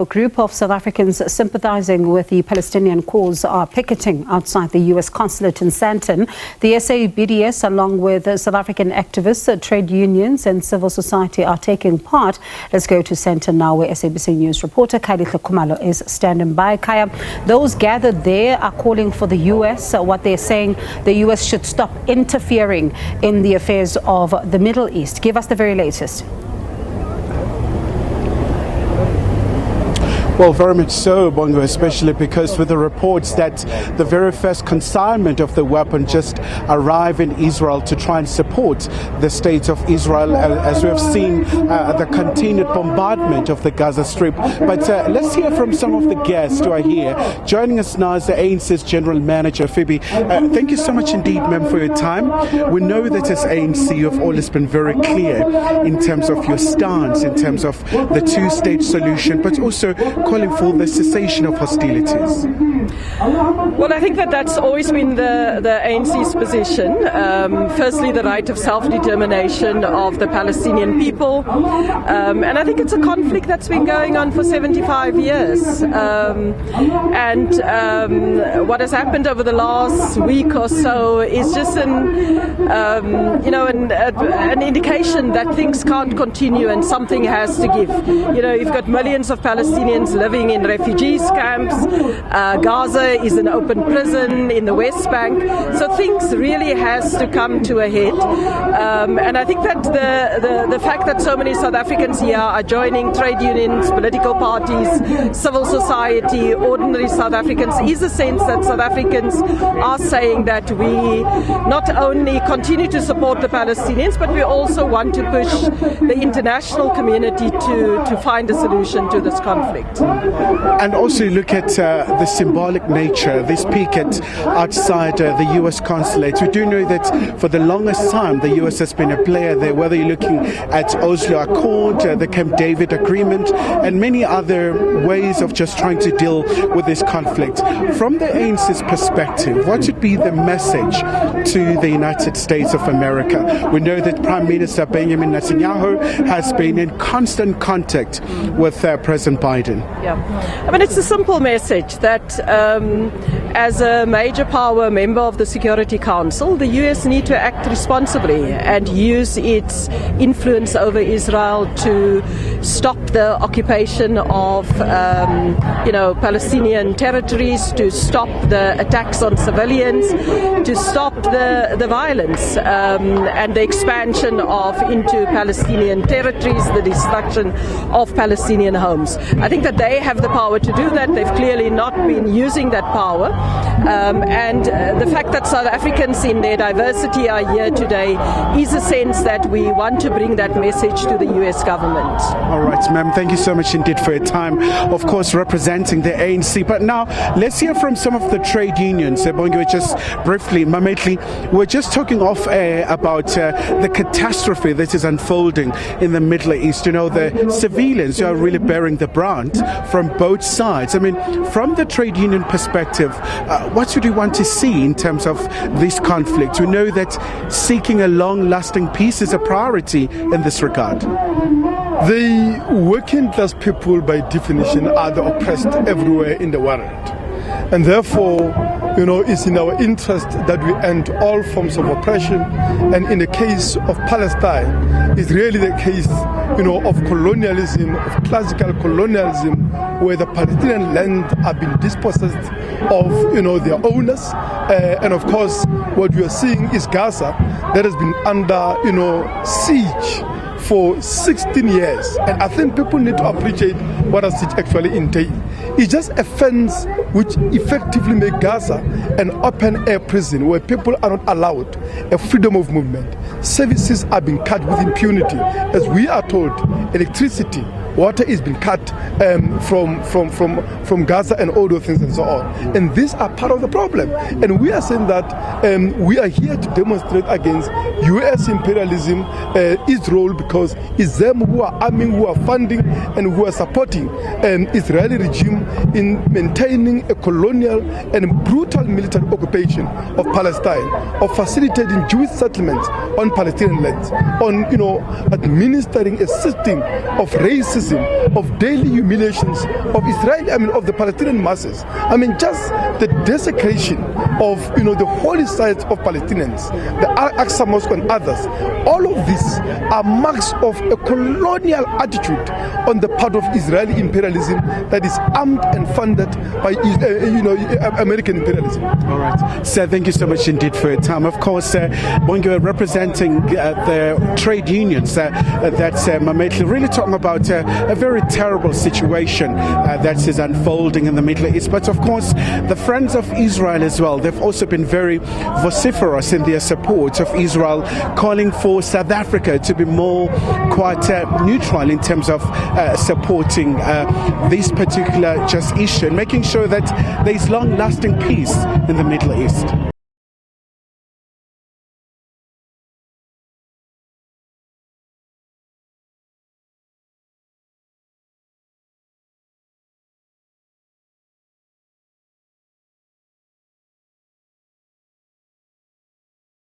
A group of South Africans sympathizing with the Palestinian cause are picketing outside the U.S. Consulate in Sandton. The SA BDS, along with South African activists, trade unions and civil society are taking part. Let's go to Sandton now, where SABC News reporter Kaya Kumalo is standing by. Kaya, those gathered there are calling for the U.S. What they're saying, the U.S. should stop interfering in the affairs of the Middle East. Give us the very latest. Well, very much so, Bongo, especially because with the reports that the very first consignment of the weapon just arrived in Israel to try and support the state of Israel, as we have seen the continued bombardment of the Gaza Strip. But let's hear from some of the guests who are here. Joining us now is the ANC's General Manager, Phoebe. Thank you so much indeed, ma'am, for your time. We know that as ANC, you've always been very clear in terms of your stance, in terms of the two-state solution, but also calling for the cessation of hostilities. Well, I think that's always been the ANC's position. Firstly, the right of self-determination of the Palestinian people. And I think it's a conflict that's been going on for 75 years. What has happened over the last week or so is just an indication that things can't continue and something has to give. You know, you've got millions of Palestinians living in refugees camps. Gaza is an open prison in the West Bank. So things really has to come to a head. And I think that the fact that so many South Africans here are joining trade unions, political parties, civil society, ordinary South Africans, is a sense that South Africans are saying that we not only continue to support the Palestinians, but we also want to push the international community to find a solution to this conflict. And also look at the symbolic nature, this picket outside the U.S. Consulate. We do know that for the longest time the U.S. has been a player there, whether you're looking at Oslo Accord, the Camp David Agreement, and many other ways of just trying to deal with this conflict. From the ANC's perspective, what would be the message to the United States of America? We know that Prime Minister Benjamin Netanyahu has been in constant contact with President Biden. Yeah, I mean, it's a simple message that as a major power member of the Security Council, the US need to act responsibly and use its influence over Israel to stop the occupation of Palestinian territories, to stop the attacks on civilians, to stop the violence and the expansion into Palestinian territories, the destruction of Palestinian homes. I think that they have the power to do that. They've clearly not been using that power. The fact that South Africans in their diversity are here today is a sense that we want to bring that message to the US government. All right, ma'am, thank you so much indeed for your time, of course representing the ANC. But now let's hear from some of the trade unions. Bongo, just briefly, Mametli, we're just talking off air about the catastrophe that is unfolding in the Middle East. You know, the civilians who are really bearing the brunt from both sides. I mean, from the trade union perspective, what would you want to see in terms of this conflict? We know that seeking a long-lasting peace is a priority in this regard. The working class people, by definition, are the oppressed everywhere in the world. And therefore, it's in our interest that we end all forms of oppression. And in the case of Palestine, it's really the case, of colonialism, of classical colonialism, where the Palestinian land have been dispossessed of, their owners. And of course, what we are seeing is Gaza that has been under, siege for 16 years. And I think people need to appreciate what a siege actually entails. It's just a fence which effectively makes Gaza an open-air prison where people are not allowed a freedom of movement. Services are being cut with impunity. As we are told, electricity, water is being cut from Gaza and all those things and so on. And these are part of the problem. And we are saying that we are here to demonstrate against US imperialism, Israel, because it's them who are arming, who are funding, and who are supporting Israeli regime in maintaining a colonial and brutal military occupation of Palestine, of facilitating Jewish settlements on Palestinian lands, on administering a system of racism paroxysm of daily humiliations of Israel, of the Palestinian masses. Just the desecration of, the holy sites of Palestinians, the Al-Aqsa Mosque and others. All of these are marks of a colonial attitude on the part of Israeli imperialism that is armed and funded by, American imperialism. All right. Sir, thank you so much indeed for your time. Of course, when you're representing the trade unions, that's Mametli, really talking about a very terrible situation that is unfolding in the Middle East. But of course, the Friends of Israel as well, they've also been very vociferous in their support of Israel, calling for South Africa to be more quite neutral in terms of supporting this particular just issue and making sure that there is long-lasting peace in the Middle East.